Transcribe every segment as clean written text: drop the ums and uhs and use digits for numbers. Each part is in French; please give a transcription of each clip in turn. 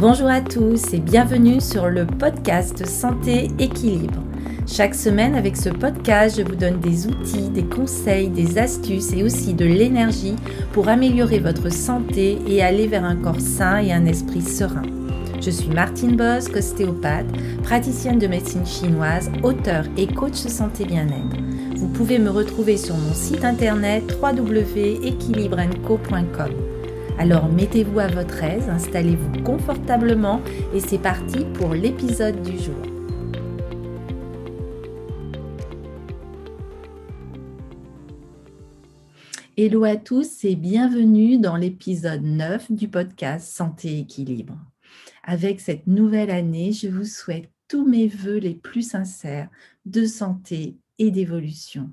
Bonjour à tous et bienvenue sur le podcast Santé Équilibre. Chaque semaine avec ce podcast, je vous donne des outils, des conseils, des astuces et aussi de l'énergie pour améliorer votre santé et aller vers un corps sain et un esprit serein. Je suis Martine Bosque, ostéopathe, praticienne de médecine chinoise, auteure et coach santé bien-être. Vous pouvez me retrouver sur mon site internet www.equilibrenco.com. Alors mettez-vous à votre aise, installez-vous confortablement et c'est parti pour l'épisode du jour. Hello à tous et bienvenue dans l'épisode 9 du podcast Santé Équilibre. Avec cette nouvelle année, je vous souhaite tous mes vœux les plus sincères de santé et d'évolution.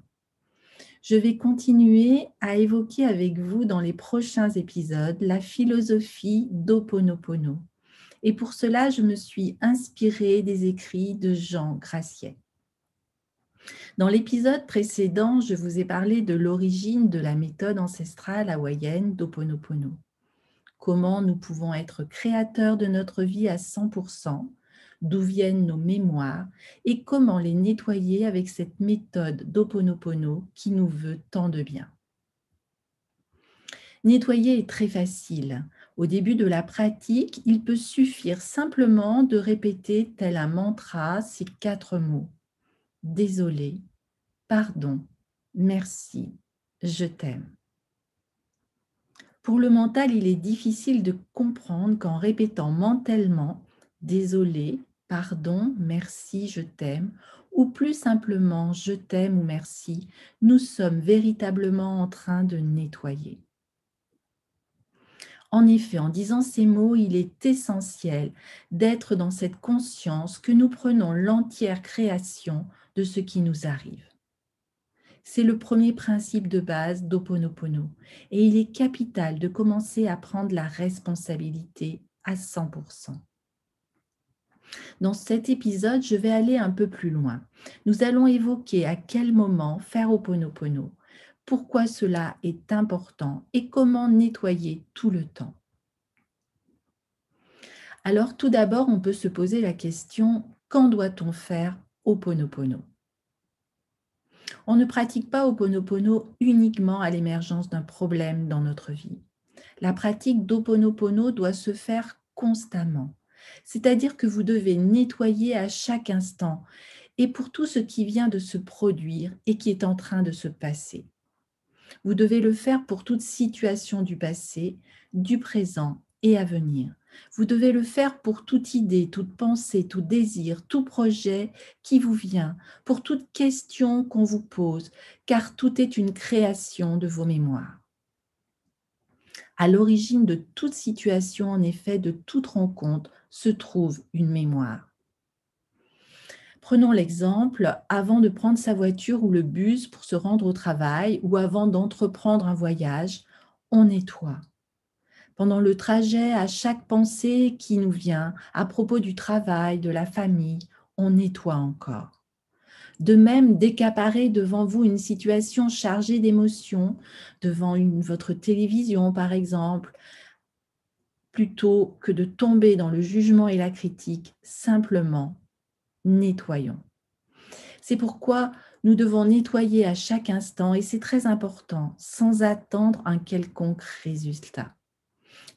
Je vais continuer à évoquer avec vous dans les prochains épisodes la philosophie d'Ho'oponopono. Et pour cela, je me suis inspirée des écrits de Jean Graciet. Dans l'épisode précédent, je vous ai parlé de l'origine de la méthode ancestrale hawaïenne d'Ho'oponopono. Comment nous pouvons être créateurs de notre vie à 100%, d'où viennent nos mémoires et comment les nettoyer avec cette méthode d'Ho'oponopono qui nous veut tant de bien. Nettoyer est très facile. Au début de la pratique, il peut suffire simplement de répéter tel un mantra ces 4 mots. Désolé, pardon, merci, je t'aime. Pour le mental, il est difficile de comprendre qu'en répétant mentalement « désolé, pardon, merci, je t'aime » ou plus simplement « je t'aime » ou « merci », nous sommes véritablement en train de nettoyer. En effet, en disant ces mots, il est essentiel d'être dans cette conscience que nous prenons l'entière création de ce qui nous arrive. C'est le premier principe de base d'Ho'oponopono et il est capital de commencer à prendre la responsabilité à 100%. Dans cet épisode, je vais aller un peu plus loin. Nous allons évoquer à quel moment faire Ho'oponopono, pourquoi cela est important et comment nettoyer tout le temps. Alors tout d'abord, on peut se poser la question, quand doit-on faire Ho'oponopono ? On ne pratique pas Ho'oponopono uniquement à l'émergence d'un problème dans notre vie. La pratique d'Ho'oponopono doit se faire constamment. C'est-à-dire que vous devez nettoyer à chaque instant et pour tout ce qui vient de se produire et qui est en train de se passer. Vous devez le faire pour toute situation du passé, du présent et à venir. Vous devez le faire pour toute idée, toute pensée, tout désir, tout projet qui vous vient, pour toute question qu'on vous pose, car tout est une création de vos mémoires. À l'origine de toute situation, en effet, de toute rencontre, se trouve une mémoire. Prenons l'exemple, avant de prendre sa voiture ou le bus pour se rendre au travail ou avant d'entreprendre un voyage, on nettoie. Pendant le trajet, à chaque pensée qui nous vient à propos du travail, de la famille, on nettoie encore. De même, dès qu'apparaît devant vous une situation chargée d'émotions, devant votre télévision par exemple, plutôt que de tomber dans le jugement et la critique, simplement nettoyons. C'est pourquoi nous devons nettoyer à chaque instant et c'est très important, sans attendre un quelconque résultat.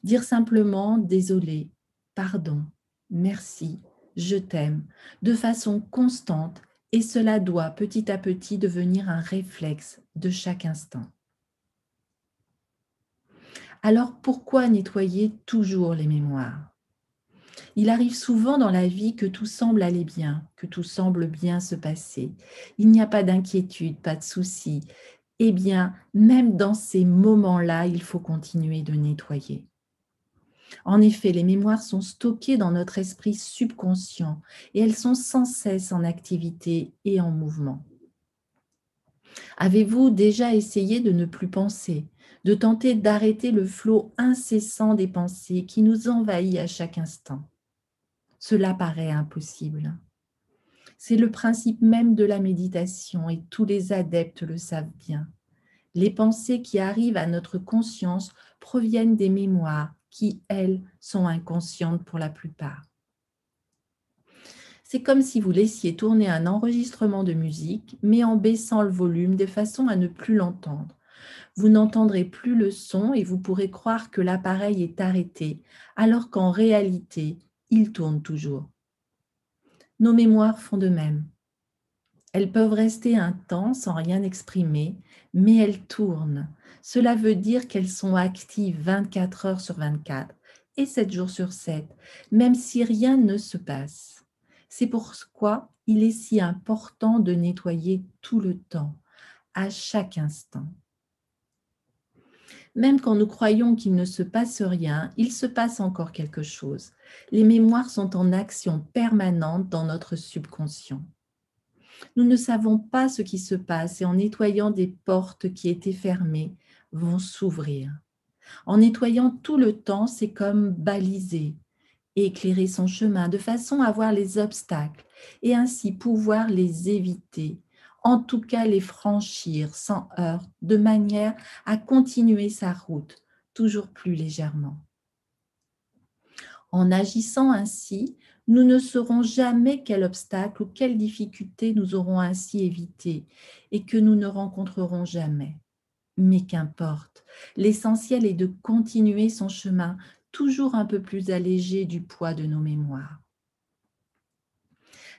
Dire simplement « désolé, pardon, merci, je t'aime » de façon constante et cela doit petit à petit devenir un réflexe de chaque instant. Alors pourquoi nettoyer toujours les mémoires ? Il arrive souvent dans la vie que tout semble aller bien, que tout semble bien se passer. Il n'y a pas d'inquiétude, pas de souci. Eh bien, même dans ces moments-là, il faut continuer de nettoyer. En effet, les mémoires sont stockées dans notre esprit subconscient et elles sont sans cesse en activité et en mouvement. Avez-vous déjà essayé de ne plus penser, de tenter d'arrêter le flot incessant des pensées qui nous envahit à chaque instant ? Cela paraît impossible. C'est le principe même de la méditation et tous les adeptes le savent bien. Les pensées qui arrivent à notre conscience proviennent des mémoires qui, elles, sont inconscientes pour la plupart. C'est comme si vous laissiez tourner un enregistrement de musique, mais en baissant le volume de façon à ne plus l'entendre. Vous n'entendrez plus le son et vous pourrez croire que l'appareil est arrêté, alors qu'en réalité, il tourne toujours. Nos mémoires font de même. Elles peuvent rester un temps sans rien exprimer, mais elles tournent. Cela veut dire qu'elles sont actives 24 heures sur 24 et 7 jours sur 7, même si rien ne se passe. C'est pourquoi il est si important de nettoyer tout le temps, à chaque instant. Même quand nous croyons qu'il ne se passe rien, il se passe encore quelque chose. Les mémoires sont en action permanente dans notre subconscient. Nous ne savons pas ce qui se passe et en nettoyant des portes qui étaient fermées, vont s'ouvrir. En nettoyant tout le temps, c'est comme baliser et éclairer son chemin de façon à voir les obstacles et ainsi pouvoir les éviter, en tout cas les franchir sans heurts, de manière à continuer sa route toujours plus légèrement. En agissant ainsi, nous ne saurons jamais quel obstacle ou quelle difficulté nous aurons ainsi évité et que nous ne rencontrerons jamais. Mais qu'importe, l'essentiel est de continuer son chemin toujours un peu plus allégé du poids de nos mémoires.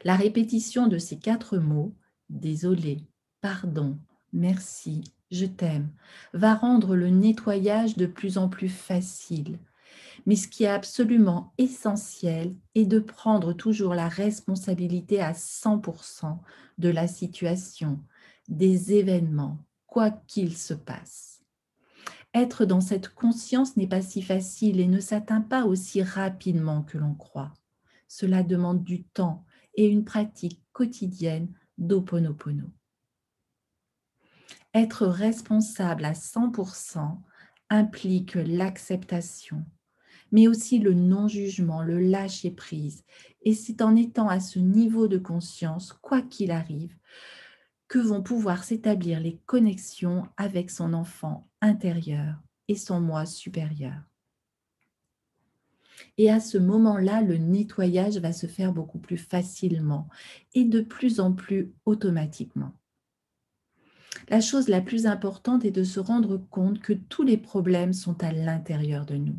La répétition de ces 4 mots, désolé, pardon, merci, je t'aime, va rendre le nettoyage de plus en plus facile. Mais ce qui est absolument essentiel est de prendre toujours la responsabilité à 100% de la situation, des événements, quoi qu'il se passe. Être dans cette conscience n'est pas si facile et ne s'atteint pas aussi rapidement que l'on croit. Cela demande du temps et une pratique quotidienne d'Ho'oponopono. Être responsable à 100% implique l'acceptation, mais aussi le non-jugement, le lâcher-prise. Et c'est en étant à ce niveau de conscience, quoi qu'il arrive, que vont pouvoir s'établir les connexions avec son enfant intérieur et son moi supérieur. Et à ce moment-là, le nettoyage va se faire beaucoup plus facilement et de plus en plus automatiquement. La chose la plus importante est de se rendre compte que tous les problèmes sont à l'intérieur de nous.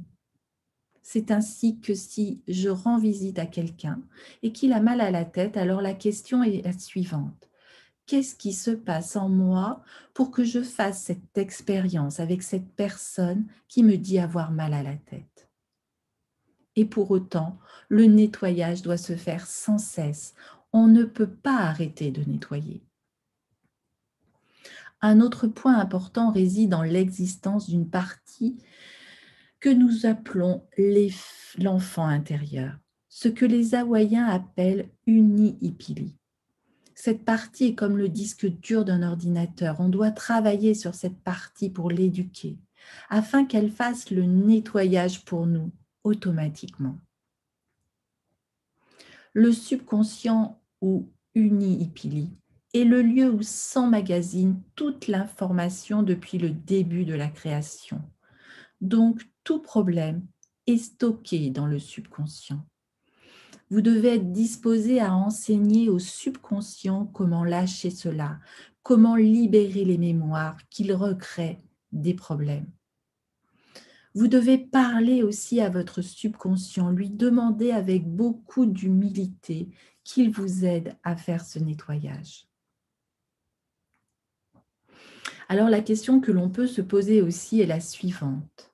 C'est ainsi que si je rends visite à quelqu'un et qu'il a mal à la tête, alors la question est la suivante. Qu'est-ce qui se passe en moi pour que je fasse cette expérience avec cette personne qui me dit avoir mal à la tête? Et pour autant, le nettoyage doit se faire sans cesse. On ne peut pas arrêter de nettoyer. Un autre point important réside dans l'existence d'une partie que nous appelons l'enfant intérieur, ce que les Hawaïens appellent Uni-Ipili. Cette partie est comme le disque dur d'un ordinateur. On doit travailler sur cette partie pour l'éduquer, afin qu'elle fasse le nettoyage pour nous automatiquement. Le subconscient ou Uni-Ipili est le lieu où s'emmagasine toute l'information depuis le début de la création. Donc, tout problème est stocké dans le subconscient. Vous devez être disposé à enseigner au subconscient comment lâcher cela, comment libérer les mémoires qu'il recrée des problèmes. Vous devez parler aussi à votre subconscient, lui demander avec beaucoup d'humilité qu'il vous aide à faire ce nettoyage. Alors la question que l'on peut se poser aussi est la suivante.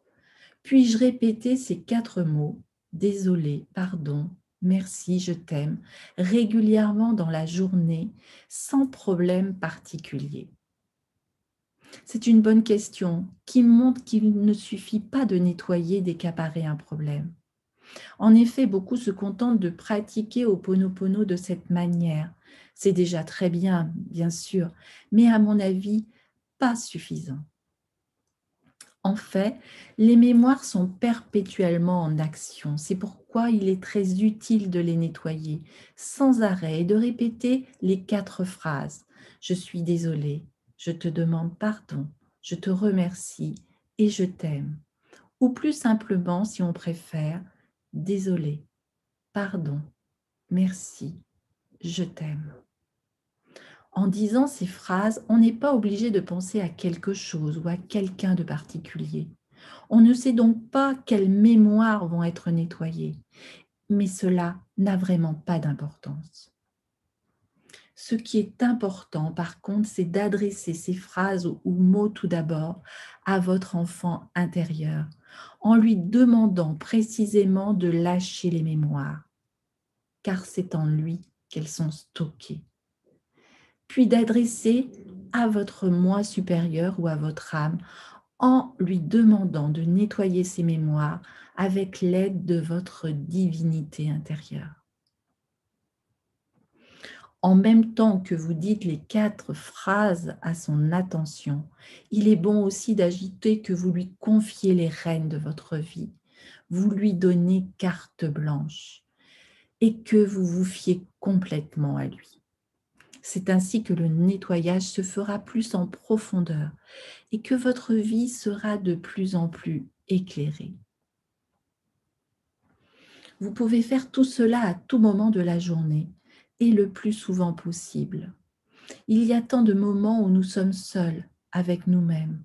Puis-je répéter ces 4 mots, désolé, pardon, merci, je t'aime, régulièrement dans la journée, sans problème particulier? C'est une bonne question qui montre qu'il ne suffit pas de nettoyer, d'accaparer un problème. En effet, beaucoup se contentent de pratiquer Ho'oponopono de cette manière. C'est déjà très bien, bien sûr, mais à mon avis, pas suffisant. En fait, les mémoires sont perpétuellement en action. C'est pourquoi il est très utile de les nettoyer sans arrêt et de répéter les 4 phrases. Je suis désolée, je te demande pardon, je te remercie et je t'aime. ou plus simplement, si on préfère, désolé, pardon, merci, je t'aime. En disant ces phrases, on n'est pas obligé de penser à quelque chose ou à quelqu'un de particulier. On ne sait donc pas quelles mémoires vont être nettoyées, mais cela n'a vraiment pas d'importance. Ce qui est important, par contre, c'est d'adresser ces phrases ou mots tout d'abord à votre enfant intérieur, en lui demandant précisément de lâcher les mémoires, car c'est en lui qu'elles sont stockées. Puis d'adresser à votre moi supérieur ou à votre âme en lui demandant de nettoyer ses mémoires avec l'aide de votre divinité intérieure. En même temps que vous dites les 4 phrases à son attention, il est bon aussi d'ajouter que vous lui confiez les rênes de votre vie. Vous lui donnez carte blanche et que vous vous fiez complètement à lui. C'est ainsi que le nettoyage se fera plus en profondeur et que votre vie sera de plus en plus éclairée. Vous pouvez faire tout cela à tout moment de la journée et le plus souvent possible. Il y a tant de moments où nous sommes seuls avec nous-mêmes,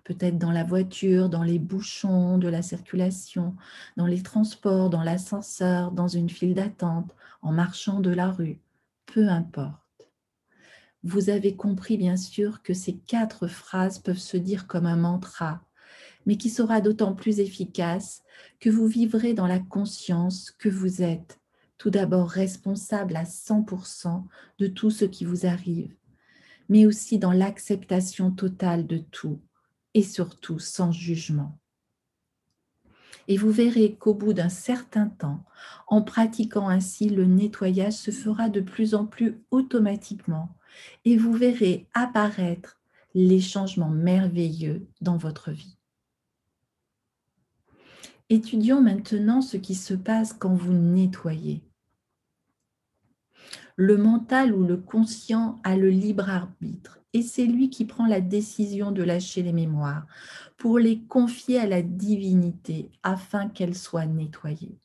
peut-être dans la voiture, dans les bouchons de la circulation, dans les transports, dans l'ascenseur, dans une file d'attente, en marchant de la rue, peu importe. Vous avez compris bien sûr que ces 4 phrases peuvent se dire comme un mantra, mais qui sera d'autant plus efficace que vous vivrez dans la conscience que vous êtes tout d'abord responsable à 100% de tout ce qui vous arrive, mais aussi dans l'acceptation totale de tout et surtout sans jugement. Et vous verrez qu'au bout d'un certain temps, en pratiquant ainsi, le nettoyage se fera de plus en plus automatiquement et vous verrez apparaître les changements merveilleux dans votre vie. Étudions maintenant ce qui se passe quand vous nettoyez. Le mental ou le conscient a le libre arbitre et c'est lui qui prend la décision de lâcher les mémoires pour les confier à la divinité afin qu'elles soient nettoyées.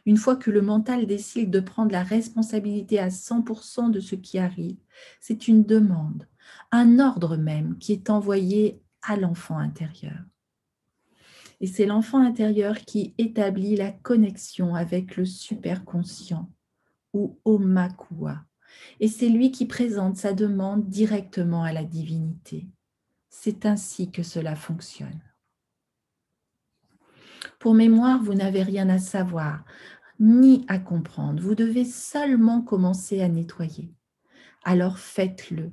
Une fois que le mental décide de prendre la responsabilité à 100% de ce qui arrive, c'est une demande, un ordre même qui est envoyé à l'enfant intérieur. Et c'est l'enfant intérieur qui établit la connexion avec le superconscient ou Omakua. Et c'est lui qui présente sa demande directement à la divinité. C'est ainsi que cela fonctionne. Pour mémoire, vous n'avez rien à savoir, ni à comprendre. Vous devez seulement commencer à nettoyer. Alors faites-le.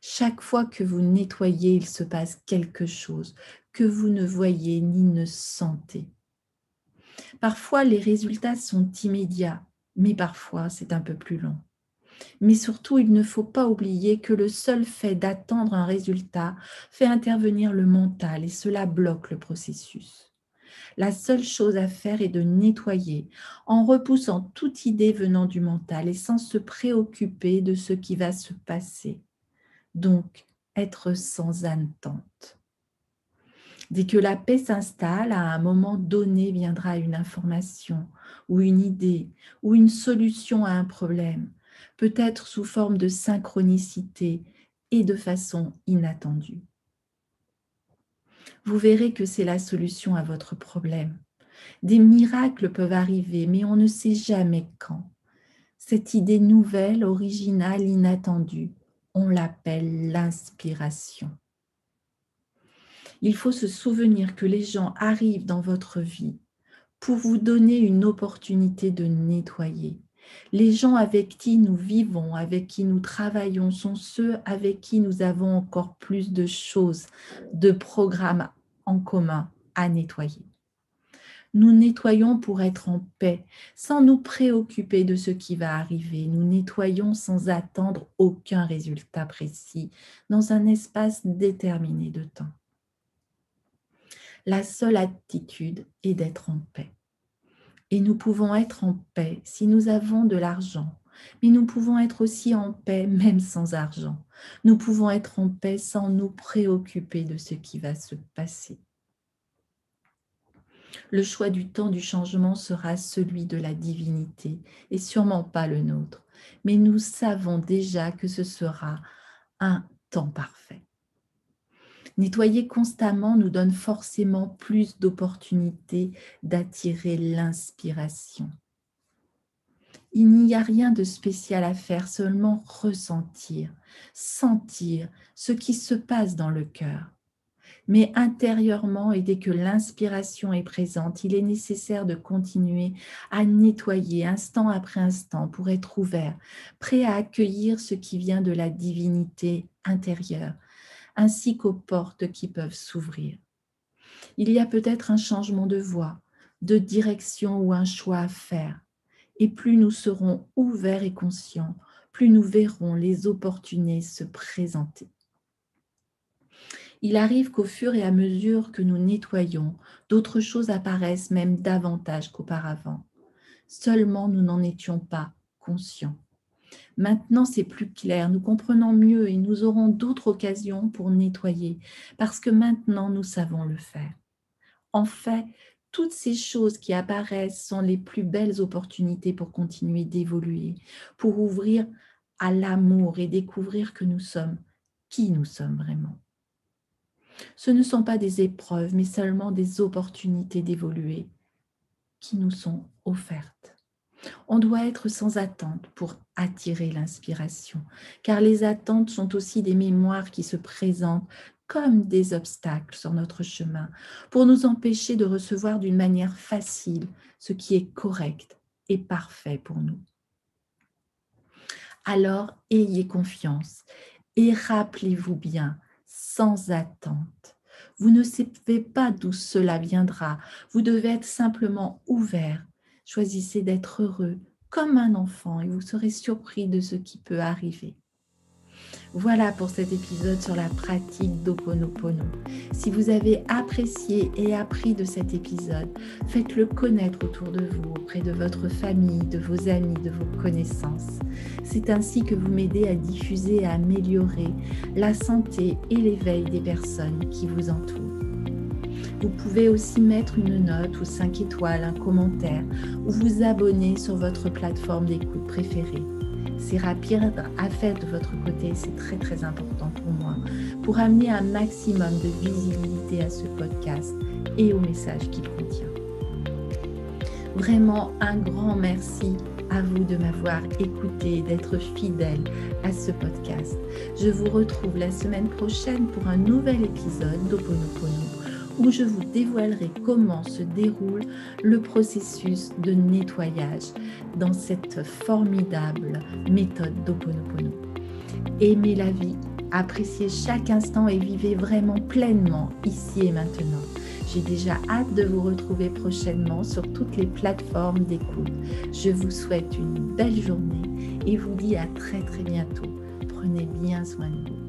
Chaque fois que vous nettoyez, il se passe quelque chose que vous ne voyez ni ne sentez. Parfois, les résultats sont immédiats, mais parfois, c'est un peu plus long. Mais surtout, il ne faut pas oublier que le seul fait d'attendre un résultat fait intervenir le mental et cela bloque le processus. La seule chose à faire est de nettoyer en repoussant toute idée venant du mental et sans se préoccuper de ce qui va se passer. Donc, être sans attente. Dès que la paix s'installe, à un moment donné viendra une information ou une idée ou une solution à un problème, peut-être sous forme de synchronicité et de façon inattendue. Vous verrez que c'est la solution à votre problème. Des miracles peuvent arriver, mais on ne sait jamais quand. Cette idée nouvelle, originale, inattendue, on l'appelle l'inspiration. Il faut se souvenir que les gens arrivent dans votre vie pour vous donner une opportunité de nettoyer. Les gens avec qui nous vivons, avec qui nous travaillons, sont ceux avec qui nous avons encore plus de choses, de programmes en commun à nettoyer. Nous nettoyons pour être en paix, sans nous préoccuper de ce qui va arriver. Nous nettoyons sans attendre aucun résultat précis, dans un espace déterminé de temps. La seule attitude est d'être en paix. Et nous pouvons être en paix si nous avons de l'argent, mais nous pouvons être aussi en paix même sans argent. Nous pouvons être en paix sans nous préoccuper de ce qui va se passer. Le choix du temps du changement sera celui de la divinité et sûrement pas le nôtre. Mais nous savons déjà que ce sera un temps parfait. Nettoyer constamment nous donne forcément plus d'opportunités d'attirer l'inspiration. Il n'y a rien de spécial à faire, seulement ressentir, sentir ce qui se passe dans le cœur. Mais intérieurement, et dès que l'inspiration est présente, il est nécessaire de continuer à nettoyer instant après instant pour être ouvert, prêt à accueillir ce qui vient de la divinité intérieure, ainsi qu'aux portes qui peuvent s'ouvrir. Il y a peut-être un changement de voie, de direction ou un choix à faire. Et plus nous serons ouverts et conscients, plus nous verrons les opportunités se présenter. Il arrive qu'au fur et à mesure que nous nettoyons, d'autres choses apparaissent même davantage qu'auparavant. Seulement, nous n'en étions pas conscients. Maintenant, c'est plus clair, nous comprenons mieux et nous aurons d'autres occasions pour nettoyer, parce que maintenant, nous savons le faire. En fait, toutes ces choses qui apparaissent sont les plus belles opportunités pour continuer d'évoluer, pour ouvrir à l'amour et découvrir que nous sommes qui nous sommes vraiment. Ce ne sont pas des épreuves, mais seulement des opportunités d'évoluer qui nous sont offertes. On doit être sans attente pour attirer l'inspiration, car les attentes sont aussi des mémoires qui se présentent comme des obstacles sur notre chemin, pour nous empêcher de recevoir d'une manière facile ce qui est correct et parfait pour nous. Alors, ayez confiance et rappelez-vous bien, sans attente. Vous ne savez pas d'où cela viendra. Vous devez être simplement ouvert. Choisissez d'être heureux comme un enfant et vous serez surpris de ce qui peut arriver. Voilà pour cet épisode sur la pratique d'Ho'oponopono. Si vous avez apprécié et appris de cet épisode, faites-le connaître autour de vous, auprès de votre famille, de vos amis, de vos connaissances. C'est ainsi que vous m'aidez à diffuser et à améliorer la santé et l'éveil des personnes qui vous entourent. Vous pouvez aussi mettre une note ou 5 étoiles, un commentaire ou vous abonner sur votre plateforme d'écoute préférée. C'est rapide à faire de votre côté, c'est très très important pour moi, pour amener un maximum de visibilité à ce podcast et au message qu'il contient. Vraiment un grand merci à vous de m'avoir écouté et d'être fidèle à ce podcast. Je vous retrouve la semaine prochaine pour un nouvel épisode d'Ho'oponopono où je vous dévoilerai comment se déroule le processus de nettoyage dans cette formidable méthode d'Ho'oponopono. Aimez la vie, appréciez chaque instant et vivez vraiment pleinement ici et maintenant. J'ai déjà hâte de vous retrouver prochainement sur toutes les plateformes d'écoute. Je vous souhaite une belle journée et vous dis à très très bientôt. Prenez bien soin de vous.